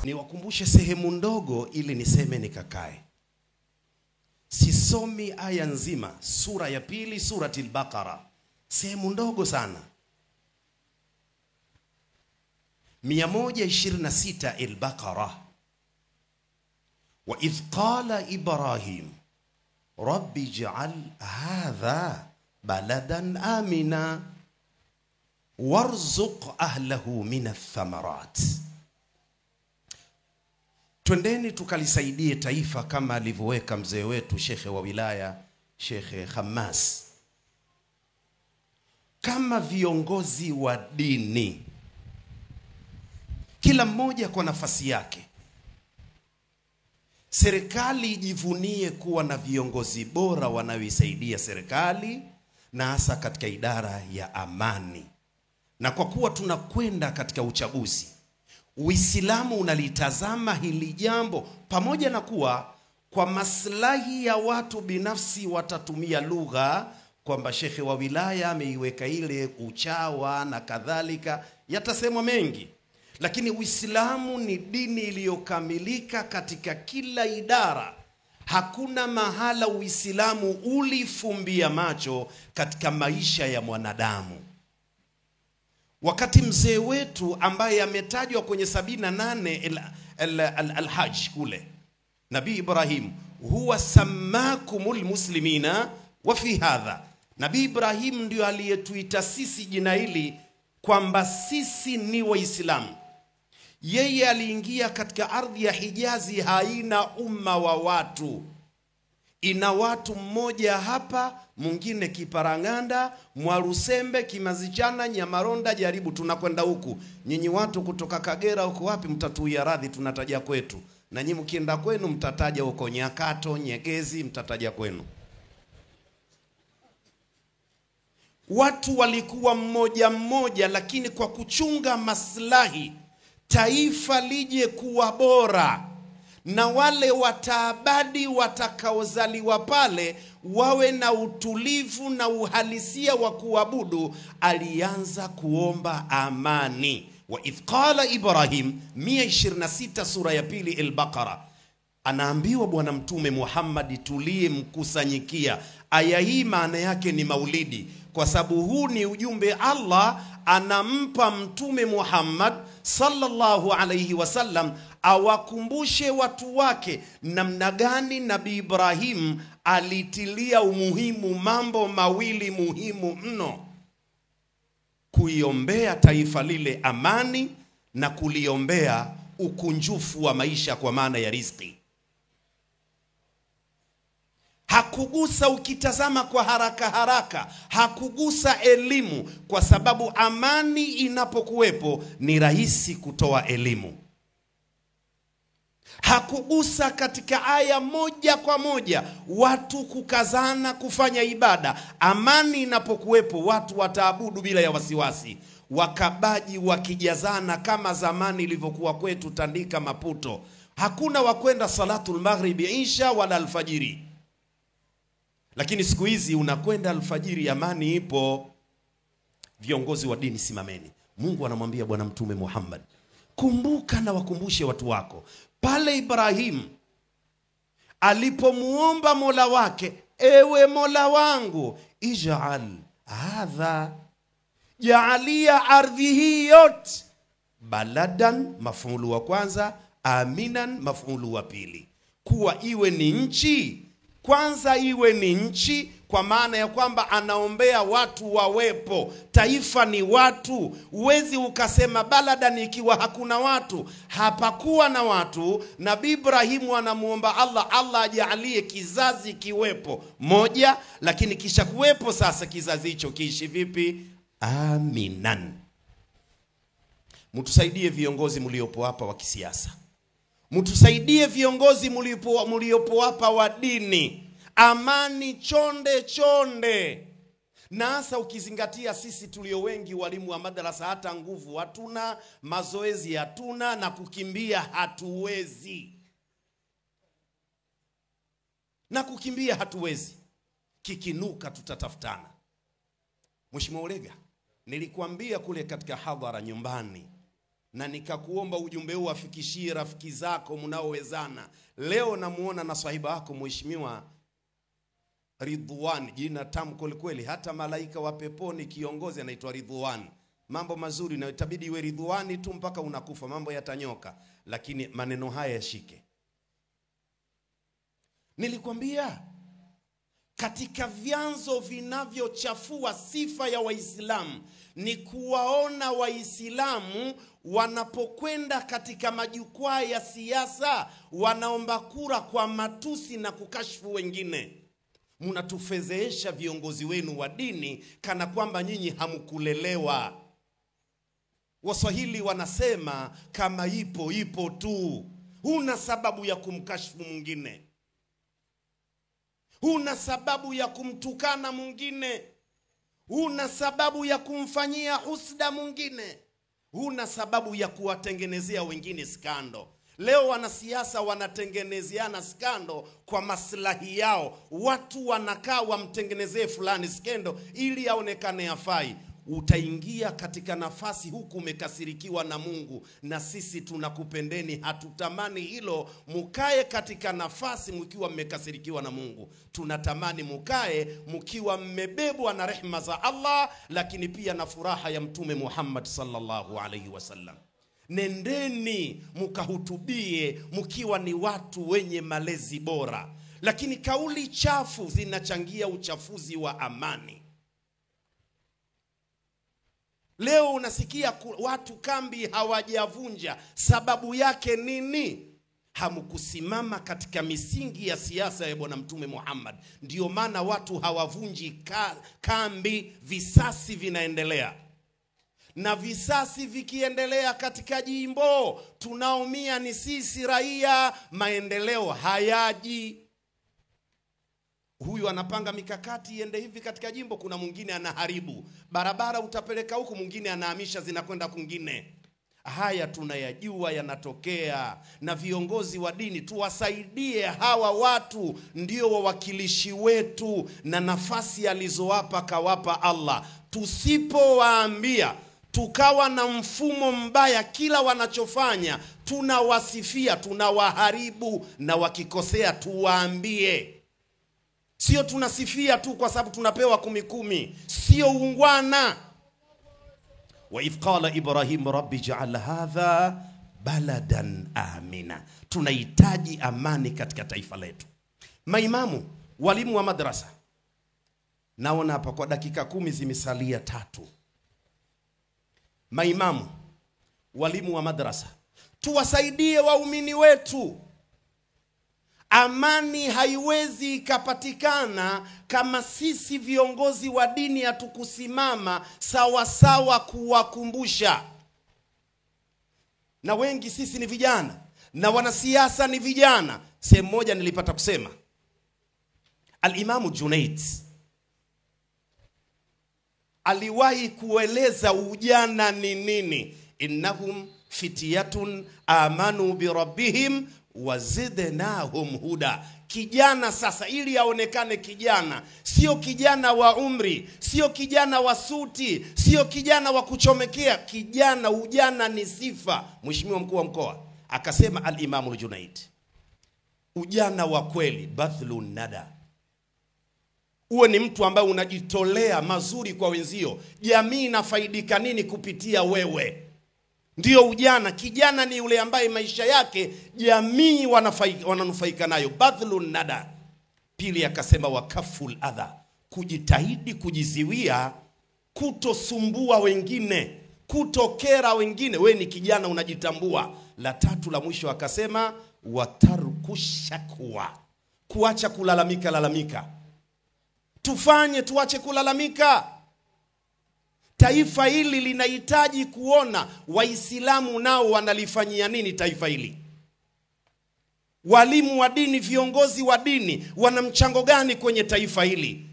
Niwakumbushe sehemu ndogo ili niseme nikakae. Sisomi aya nzima, sura ya pili, surati al-Baqara. Sehemu ndogo sana. 126 al-Baqara. Wa idh qala Ibrahim Rabbi ij'al hadha baladan amina warzuq ahlahu minath thamarat. Twendeni tukalisaidie taifa kama alivyoweka mzee wetu shekhe wa wilaya Shekhe Khamas. Kama viongozi wa dini, kila mmoja kwa nafasi yake, serikali ijivunie kuwa na viongozi bora wanaoisaidia serikali, na hasa katika idara ya amani. Na kwa kuwa tunakwenda katika uchaguzi, Uislamu unalitazama hili jambo, pamoja na kuwa kwa maslahi ya watu binafsi watatumia lugha kwamba shekhe wa wilaya ameiweka ile uchawa na kadhalika, yatasemwa mengi. Lakini Uislamu ni dini iliyokamilika katika kila idara. Hakuna mahala Uislamu ulifumbia macho katika maisha ya mwanadamu. Wakati mzee wetu ambaye ametajwa kwenye 78 al-Hajj kule, Nabii Ibrahim, huwa sammakumul muslimina wa fi hadha. Nabii Ibrahim ndio aliyetuita sisi jina hili kwamba sisi ni Waislamu. Yeye aliingia katika ardhi ya Hijazi, haina umma wa watu. Ina watu mmoja hapa, mwingine Kiparanganda, Mwarusembe, Kimazichana, Nyamaronda, Jaribu, tunakwenda huku. Nyinyi watu kutoka Kagera huko wapi mtatuia radhi, tunataja kwetu. Na nyinyi mkienda kwenu mtataja huko Nyakato, Nyegezi, mtataja kwenu. Watu walikuwa mmoja mmoja, lakini kwa kuchunga maslahi taifa lije kuwa bora, na wale wataabadi watakaozaliwa pale wawe na utulivu na uhalisia wa kuabudu, alianza kuomba amani. Wa idh qala Ibrahim, 126 sura ya pili al-Baqara. Anaambiwa Bwana Mtume Muhammad tulie mkusanyikia. Aya hii maana yake ni maulidi, kwa sababu huu ni ujumbe Allah anampa Mtume Muhammad sallallahu alayhi wasallam, awakumbushe watu wake namna gani Nabii Ibrahim alitilia umuhimu mambo mawili muhimu mno: kuiombea taifa lile amani na kuliombea ukunjufu wa maisha kwa maana ya riziki. Hakugusa, ukitazama kwa haraka haraka, hakugusa elimu, kwa sababu amani inapokuwepo ni rahisi kutoa elimu. Hakugusa katika aya moja kwa moja watu kukazana kufanya ibada. Amani inapokuwepo watu wataabudu bila ya wasiwasi. Wakabaji wakijazana kama zamani ilivyokuwa kwetu Tandika, Maputo. Hakuna wakwenda salatul maghribi, isha wala alfajiri. Lakini siku hizi unakwenda alfajiri, amani ipo. Viongozi wa dini, simameni. Mungu anamwambia Bwana Mtume Muhammad, kumbuka na wakumbushe watu wako pale Ibrahim alipomuomba Mola wake, ewe Mola wangu, ij'al hadha, jaalia ardhi hii yote, baladan mafulu wa kwanza, aminan mafulu wa pili, kuwa iwe ni nchi. Kwanza iwe ni nchi, kwa maana ya kwamba anaombea watu wawepo. Taifa ni watu. Uwezi ukasema baladan ikiwa hakuna watu. Hapakuwa na watu. Nabii Ibrahimu anamuomba Allah ajalie kizazi kiwepo moja, lakini kisha kuwepo sasa kizazi hicho kiishi vipi? Aminan. Mtusaidie viongozi mliopo hapa wa kisiasa. Mtusaidie viongozi mliopo hapa wa dini. Amani chonde chonde. Na hasa ukizingatia sisi tulio wengi walimu wa madrasa, hata nguvu hatuna, mazoezi hatuna, na kukimbia hatuwezi. Kikinuka tutatafutana. Mheshimiwa Ulega, nilikuambia kule katika hadhara nyumbani, na nikakuomba ujumbe huu afikishie rafiki zako mnaowezana. Leo namuona na sahiba wako Mheshimiwa Ridwan, jina tamu kweli, hata malaika wa peponi kiongozi anaitwa Ridwan. Mambo mazuri, na itabidi iwe Ridwani tu mpaka unakufa, mambo yatanyoka. Lakini maneno haya yashike. Nilikwambia katika vyanzo vinavyochafua sifa ya Waislamu ni kuwaona Waislamu wanapokwenda katika majukwaa ya siasa wanaomba kura kwa matusi na kukashfu wengine. Mnatufezeesha viongozi wenu wa dini kana kwamba nyinyi hamkulelewa. Waswahili wanasema kama ipo tu. Huna sababu ya kumkashfu mwingine. Huna sababu ya kumtukana mwingine. Huna sababu ya kumfanyia husda mwingine. Huna sababu ya kuwatengenezea wengine skando. Leo wanasiasa wanatengenezeana skando kwa maslahi yao. Watu wanakaa wamtengenezee fulani skendo ili aonekane afai. Utaingia katika nafasi huku umekasirikiwa na Mungu, na sisi tunakupendeni, hatutamani hilo. Mukae katika nafasi mkiwa mmekasirikiwa na Mungu. Tunatamani mukae mkiwa mmebebwa na rehema za Allah, lakini pia na furaha ya Mtume Muhammad sallallahu alaihi wasallam. Nendeni mukahutubie mkiwa ni watu wenye malezi bora. Lakini kauli chafu zinachangia uchafuzi wa amani. Leo unasikia watu kambi hawajavunja. Sababu yake nini? Hamkusimama katika misingi ya siasa ya Bwana Mtume Muhammad. Ndio maana watu hawavunji kambi. Visasi vinaendelea. Na visasi vikiendelea katika jimbo, tunaumia ni sisi raia. Maendeleo hayaji. Huyu anapanga mikakati iende hivi katika jimbo, kuna mwingine anaharibu. Barabara utapeleka huku, mwingine anahamisha zinakwenda kwingine. Haya tunayajua yanatokea, na viongozi wa dini tuwasaidie hawa watu, ndio wawakilishi wetu, na nafasi alizowapa kawapa Allah. Tusipowaambia, tukawa na mfumo mbaya, kila wanachofanya tunawasifia, tunawaharibu, na wakikosea tuwaambie. Sio tunasifia tu kwa sababu tunapewa 10. Sio ungwana. Wa idh qala Ibrahim rabbi ja'al hadha baladan amina. Tunahitaji amani katika taifa letu. Maimamu, walimu wa madrasa, naona hapa kwa dakika 10 zimesalia 3. Maimamu, walimu wa madrasa, tuwasaidie waumini wetu. Amani haiwezi ikapatikana kama sisi viongozi wa dini hatukusimama sawa sawa kuwakumbusha. Na wengi sisi ni vijana, na wanasiasa ni vijana. Sehemu moja nilipata kusema, Al-Imamu Junaid aliwahi kueleza ujana ni nini. Innahum fitiyatun amanu bi rabbihim wazidnahum huda. Kijana sasa, ili aonekane kijana, sio kijana wa umri, sio kijana wa suti, sio kijana wa kuchomekea. Kijana, ujana ni sifa. Mheshimiwa mkuu wa mkoa akasema, Al-Imamu Junaid, ujana wa kweli badhlun nada. Uwe ni mtu ambaye unajitolea mazuri kwa wenzio. Jamii inafaidika nini kupitia wewe? Ndio ujana. Kijana ni yule ambaye maisha yake jamii wananufaika nayo. Badhlun nada. Pili akasema wakaful adha, kujitahidi kujiziwia, kutosumbua wengine, kutokera wengine. We ni kijana unajitambua. La tatu la mwisho akasema watarku shakwa, kuacha kulalamika. Tuache kulalamika. Taifa hili linahitaji kuona Waislamu nao wanalifanyia nini taifa hili. Walimu wa dini, viongozi wa dini wana mchango gani kwenye taifa hili?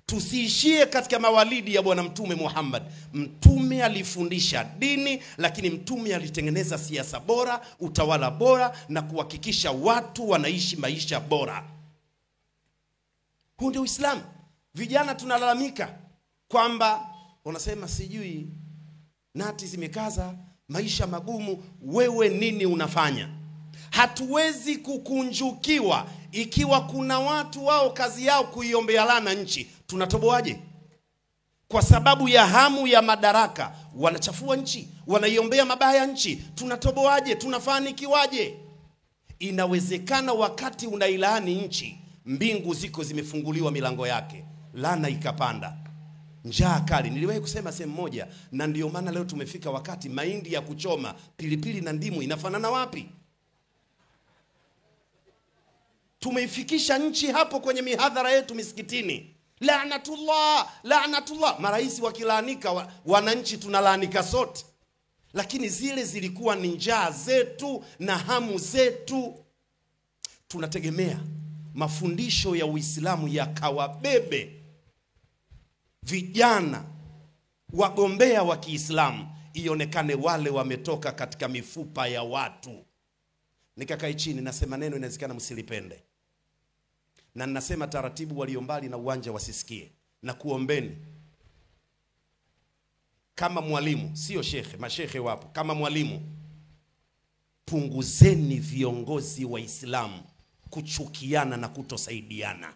Tusiishie katika mawalidi ya Bwana Mtume Muhammad. Mtume alifundisha dini, lakini Mtume alitengeneza siasa bora, utawala bora, na kuhakikisha watu wanaishi maisha bora. Huu ndio Uislamu. Vijana tunalalamika kwamba unasema sijui nati zimekaza, maisha magumu, wewe nini unafanya? Hatuwezi kukunjukiwa ikiwa kuna watu wao kazi yao kuiombea laana nchi. Tunatoboaje? Kwa sababu ya hamu ya madaraka wanachafua nchi, wanaiombea mabaya nchi. Tunatoboaje? Tunafanikiwaje? Inawezekana wakati unailaani nchi, mbingu ziko zimefunguliwa milango yake, laana ikapanda, njaa kali. Niliwahi kusema sehemu moja, na ndio maana leo tumefika wakati mahindi ya kuchoma, pilipili na ndimu inafanana wapi? Tumeifikisha nchi hapo kwenye mihadhara yetu misikitini. Laanatullah, laanatullah. Marais wakilaanika, wananchi tunalaanika sote. Lakini zile zilikuwa ni njaa zetu na hamu zetu. Tunategemea mafundisho ya Uislamu yakawabebe vijana wagombea wa Kiislamu, ionekane wale wametoka katika mifupa ya watu. Nikakai chini, nasema neno inawezekana msilipende, na ninasema taratibu, walio mbali na uwanja wasisikie, na kuombeni kama mwalimu, sio shekhe, mashekhe wapo, kama mwalimu, punguzeni viongozi wa Islamu kuchukiana na kutosaidiana.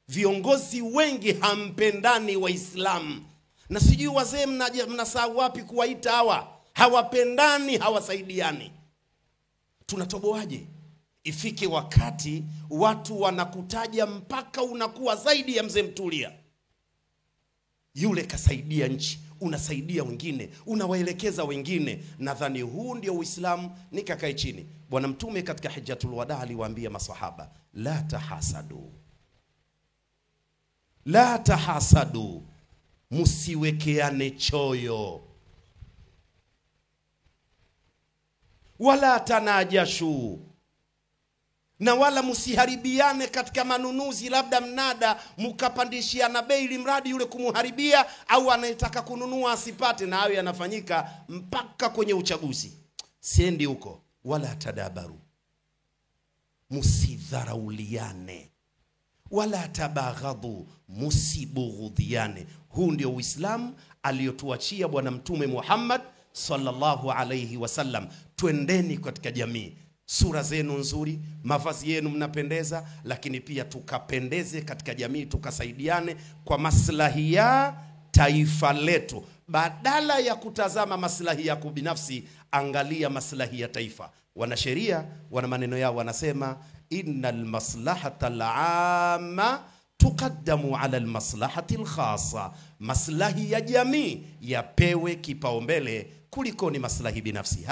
Viongozi wengi hampendani Waislamu, na sijui wazee mnasahau wapi kuwaita hawa, hawapendani, hawasaidiani. Tunatoboaje? Ifike wakati watu wanakutaja mpaka unakuwa zaidi ya mzee Mtulia. Yule kasaidia nchi, unasaidia wengine, unawaelekeza wengine. Nadhani huu ndio Uislamu. Nikakae chini, Bwana Mtume katika Hijjatul Wadaa aliwaambia maswahaba, la tahasadu, la tahasadu, musiwekeane choyo, wala tanajashu, na wala musiharibiane katika manunuzi. Labda mnada mukapandishiana bei ili mradi yule kumuharibia, au anayetaka kununua asipate, na hayo yanafanyika mpaka kwenye uchaguzi. Siendi huko. Wala tadabaru, musidharauliane, wala tabaghadhu, musibughudhiane. Huu ndio Uislamu aliyotuachia Bwana Mtume Muhammad sallallahu alayhi wasallam. Twendeni katika jamii, sura zenu nzuri, mavazi yenu mnapendeza, lakini pia tukapendeze katika jamii, tukasaidiane kwa maslahi ya taifa letu. Badala ya kutazama maslahi yako binafsi, angalia maslahi ya taifa. Wanasheria wana maneno yao, wanasema innal maslahata al-amma tuqaddamu ala al-maslahati al-khassa. Maslahi ya jamii yapewe kipaumbele kuliko ni maslahi binafsi.